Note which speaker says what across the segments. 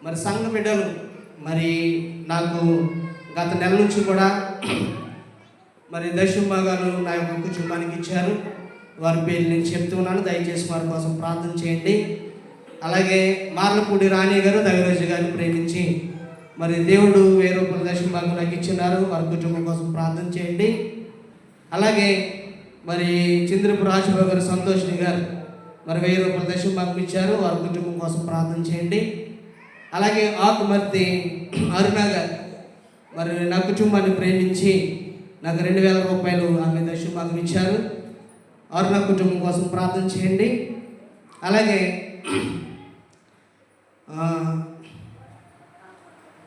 Speaker 1: మరి సంఘ బిడ్డలు మరి నాకు గత నెల నుంచి కూడా మరి దశమ భాగాలు నా యొక్క కుటుంబానికి ఇచ్చారు. వారి పేరు నేను చెప్తున్నాను, దయచేసి వారి కోసం ప్రార్థన చేయండి. అలాగే మార్లపూడి రాణి గారు దైవరాజు గారిని ప్రేమించి మరి దేవుడు 1000 రూపాయల దశమ భాగం నాకు ఇచ్చినారు. వారి కుటుంబం కోసం ప్రార్థన చేయండి. అలాగే మరి చంద్రపు రాజబాబు గారు సంతోషిని గారు మరి 1000 రూపాయల దశమ భాగం ఇచ్చారు. వారి కుటుంబం కోసం ప్రార్థన చేయండి. అలాగే ఆకుమర్తి అరుణ గారు మరి నా కుటుంబాన్ని ప్రేమించి నాకు 2000 రూపాయలు ఆమె దశమ భాగం ఇచ్చారు. అరుణ కుటుంబం కోసం ప్రార్థన చేయండి. అలాగే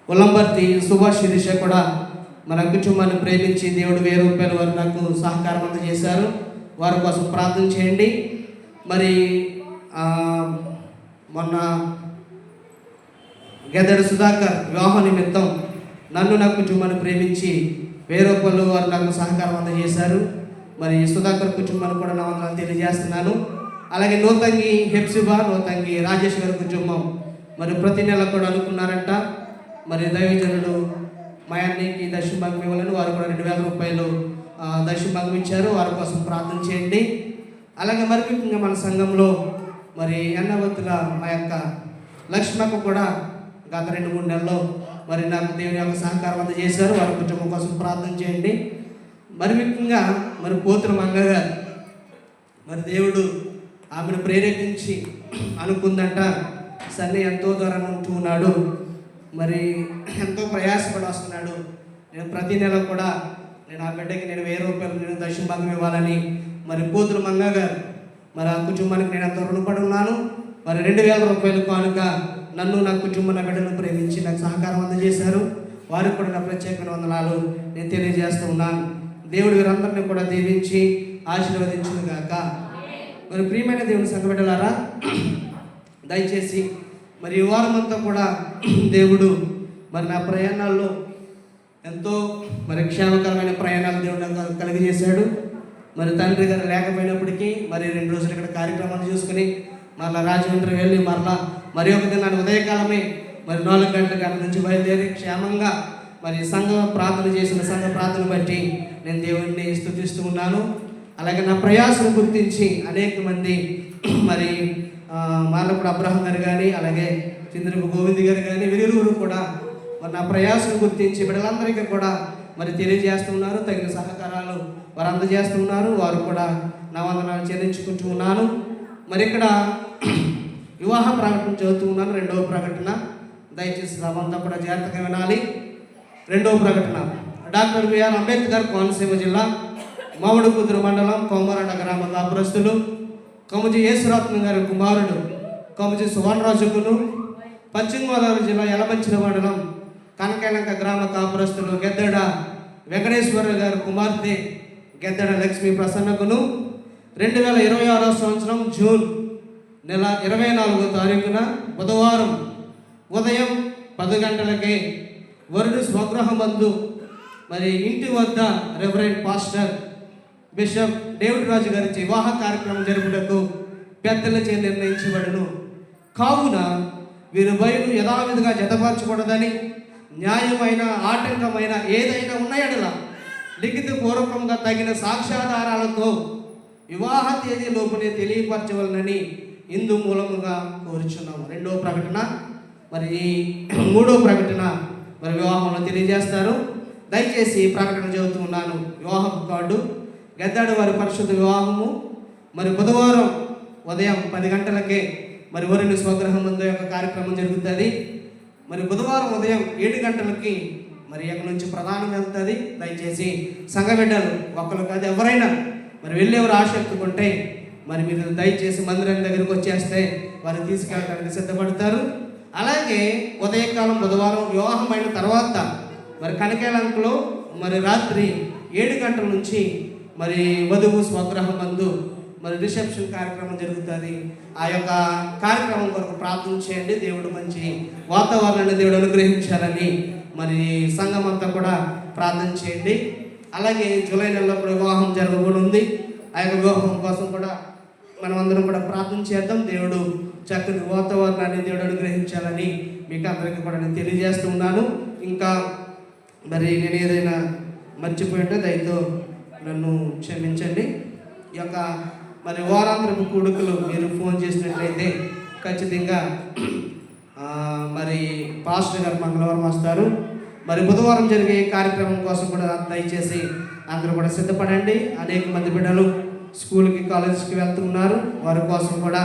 Speaker 1: ఉల్లంబర్తి సుభాష్ శిరీష కూడా మన కుటుంబాన్ని ప్రేమించి దేవుడు 1000 రూపాయలు వారు నాకు సహకారం అందజేశారు. వారి కోసం ప్రార్థన చేయండి. మరి మొన్న గెదడు సుధాకర్ వివాహ నిమిత్తం నన్ను నా కుటుంబాన్ని ప్రేమించి 1000 రూపాయలు వారు నాకు సహకారం అందజేశారు. మరి సుధాకర్ కుటుంబాన్ని కూడా నా వందనాలు తెలియజేస్తున్నాను. అలాగే నూతంగి హెప్సిబా, నూతంగి రాజేష్ గారి కుటుంబం మరి ప్రతి నెల కూడా అనుకున్నారంట మరి దైవజనుడు మా అన్నయ్యకి దశమ భాగం ఇవ్వాలని వారు కూడా 2000 రూపాయలు దశమ భాగం ఇచ్చారు. వారి కోసం ప్రార్థన చేయండి. అలాగే మరి ముఖ్యంగా మన సంఘంలో మరి ఎన్నవత్తుగా మా యొక్క లక్ష్మకు కూడా గత 2-3 నెలల్లో మరి నాకు దేవుని యొక్క సహకారం అందజేశారు. వారి కుటుంబం కోసం ప్రార్థన చేయండి. మరి ముఖ్యంగా మరి పోతుల మంగ గారు మరి దేవుడు ఆమెను ప్రేరేపించి అనుకుందంట, సన్ని ఎంతో దూరం ఉంటూ ఉన్నాడు, మరి ఎంతో ప్రయాసపడి వస్తున్నాడు, నేను ప్రతి నెల కూడా నేను ఆ బిడ్డకి నేను 1000 రూపాయలు నేను దశమ భాగం ఇవ్వాలని మరి పోతుల మంగ గారు మరి ఆ కుటుంబానికి నేను ఎంతో రుణపడి ఉన్నాను. మరి 2000 రూపాయలు కానుక నన్ను నా కుటుంబం నా బిడ్డను ప్రేమించి నాకు సహకారం అందజేశారు. వారికి కూడా నా ప్రత్యేకమైన వందనాలు నేను తెలియజేస్తూ ఉన్నాను. దేవుడు వీరందరినీ కూడా దీవించి ఆశీర్వదించును గాక. మరి ప్రియమైన దేవుని సంఘ బిడ్డలారా, దయచేసి మరి ఈ వారం అంతా కూడా దేవుడు మరి నా ప్రయాణాల్లో ఎంతో మరి క్షేమకరమైన ప్రయాణాలు దేవుడు నాకు కలిగజేశాడు. మరి తండ్రి గారు లేకపోయినప్పటికీ మరి 2 రోజులు ఇక్కడ కార్యక్రమాలు చూసుకుని మరలా రాజమండ్రి వెళ్ళి మరలా మరి ఒక దినాన్ని ఉదయకాలమే మరి 4 గంటల గంట నుంచి బయలుదేరి క్షేమంగా మరి సంఘ ప్రార్థన చేసిన సంఘ ప్రార్థన బట్టి నేను దేవుడిని స్తుతిస్తూ ఉన్నాను. అలాగే నా ప్రయాసం గుర్తించి అనేక మంది మరి మార్లపూడి అబ్రహం గారు కానీ అలాగే చంద్రపు గోవింద్ గారు కానీ వీరిరువురు కూడా మరి నా ప్రయాసం గుర్తించి బిడ్డలందరికీ కూడా మరి తెలియజేస్తున్నారు. తగిన సహకారాలు వారు అందజేస్తున్నారు. వారు కూడా నా వందనాలు చెల్లించుకుంటూ ఉన్నాను. మరి ఇక్కడ వివాహ ప్రకటన చదువుతూ ఉన్నాను. 2వ ప్రకటన, దయచేసి సభంతా కూడా జాగ్రత్తగా వినాలి. 2వ ప్రకటన డాక్టర్ బిఆర్ అంబేద్కర్ కోనసీమ జిల్లా మామిడికుదురు మండలం కొమరడ గ్రామ కాపురస్తులు కొమజి యేసురత్న గారి కుమారుడు కొమజి సువర్ణరాజుకును, పశ్చిమ గోదావరి జిల్లా యలమంచిల మండలం కనకలంక గ్రామ కాపురస్తులు గెద్దడ వెంకటేశ్వర గారి కుమార్తె గెద్దడ లక్ష్మీ ప్రసన్నకును 2026 సంవత్సరం జూన్ నెల 24వ తారీఖున బుధవారం ఉదయం 10 గంటలకే వరుడు స్వగృహం నందు మరి ఇంటి వద్ద రెవరెండ్ పాస్టర్ బిషప్ డేవిడ్ రాజు గారి వివాహ కార్యక్రమం జరుపుటకు పెద్దలచే నిర్ణయించబడును. కావున వీరు బయలు యథావిధిగా జతపరచకూడదని, న్యాయమైన ఆటంకమైన ఏదైనా ఉన్నాయడలా లిఖిత పూర్వకంగా తగిన సాక్ష్యాధారాలతో వివాహ తేదీ లోపునే తెలియపరచవలనని ఇందు మూలముగా కోరుచున్నాము. 2వ ప్రకటన మరి 3వ ప్రకటన మరి వివాహంలో తెలియజేస్తారు. దయచేసి ప్రకటన చదువుతూ ఉన్నాను. వివాహం కార్డు గెద్దాడు వారి పరిశుద్ధ వివాహము మరి బుధవారం ఉదయం 10 గంటలకే మరి వరుని స్వగృహం ముందు యొక్క కార్యక్రమం జరుగుతుంది. మరి బుధవారం ఉదయం 7 గంటలకి మరి ఎక్కడి నుంచి ప్రధానం వెళ్తుంది. దయచేసి సంఘ బిడ్డలు ఒకరు కాదు ఎవరైనా మరి వెళ్ళేవారు ఆసక్తి ఉంటే మరి మీరు దయచేసి మందిరం దగ్గరికి వచ్చేస్తే వారు తీసుకెళ్ళడానికి సిద్ధపడతారు. అలాగే ఉదయకాలం బుధవారం వివాహం అయిన తర్వాత మరి కనకేలంకలో మరి రాత్రి 7 గంటల నుంచి మరి వధువు స్వగృహం నందు మరి రిసెప్షన్ కార్యక్రమం జరుగుతుంది. ఆ యొక్క కార్యక్రమం కొరకు ప్రార్థన చేయండి. దేవుడు మంచి వాతావరణాన్ని దేవుడు అనుగ్రహించాలని మరి సంఘం అంతా కూడా ప్రార్థన చేయండి. అలాగే జూలై నెలలో కూడా వివాహం జరగబోతుంది. ఆ యొక్క వివాహం కోసం కూడా మనం అందరం కూడా ప్రార్థన చేద్దాం. దేవుడు చక్కని వాతావరణాన్ని దేవుడు అనుగ్రహించాలని మీకు అందరికీ కూడా నేను తెలియజేస్తూ ఉన్నాను. ఇంకా మరి నేను ఏదైనా మర్చిపోయింటే దయతో నన్ను క్షమించండి. ఈ యొక్క మరి వారాంతరపు కూడుకలు మీరు ఫోన్ చేసినట్లయితే ఖచ్చితంగా మరి పాస్టర్ గారు మంగళవారం వస్తారు. మరి బుధవారం జరిగే కార్యక్రమం కోసం కూడా దయచేసి అందరూ కూడా సిద్ధపడండి. అనేక మంది బిడ్డలు స్కూల్కి కాలేజీకి వెళ్తున్నారు, వారి కోసం కూడా